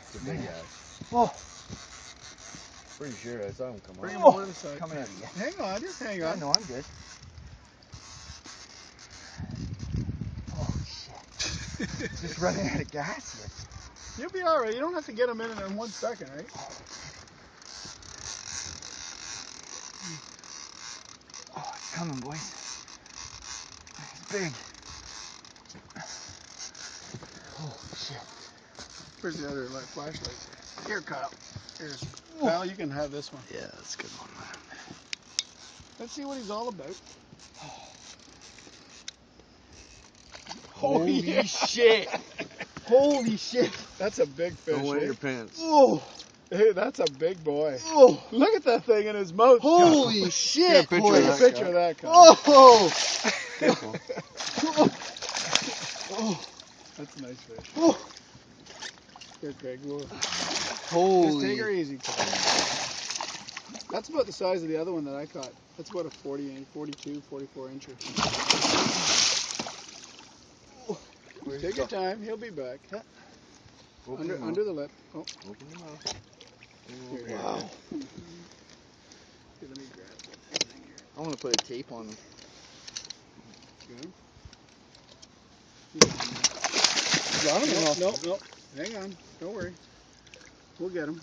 It's a big ass. Oh. Pretty sure I saw him come Bring on. him over to the side. Coming at you. Hang on, just hang Yeah, on. no, I'm good. Oh, shit. Just running out of gas here. You'll be alright. You don't have to get him in 1 second, right? Oh, it's coming, boys. It's big. Oh, shit. Where's the other flashlight? Here, Kyle. Here's. Kyle, you can have this one. Yeah, that's a good one, man. Let's see what he's all about. Holy yeah. shit. Holy shit. That's a big fish. Don't wet eh? your pants. Oh. Hey, that's a big boy. Oh. Look at that thing in his mouth. Holy shit, picture boys. Take a that, picture Kyle. of that, Kyle. Oh. Careful. Oh. That's a nice fish. Oh. Here, Craig. We'll just take her Holy. easy. That's about the size of the other one that I caught. That's about a 40, 42, 44 incher. Take your time. He'll be back. Open your mouth. Under the lip. Oh, Open your mouth. here. Wow. Here, let me grab that thing here. I want to put a tape on him. Good. Got him or no? No. Hang on. Don't worry. We'll get him.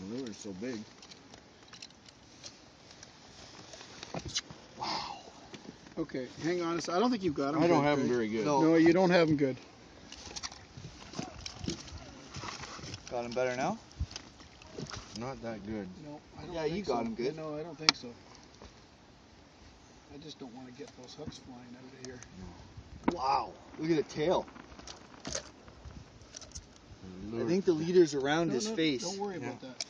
The lure's so big. Wow. Okay, hang on. I don't think you've got him. I don't good, have him Craig. very good. No. No, you don't have him good. Got him better now? Not that good. No, I don't Yeah, think you got so. him good. No, I don't think so. I just don't want to get those hooks flying out of here. Wow. Look at the tail. The I lure- think the leader's around his No, face. Don't worry Yeah. about that.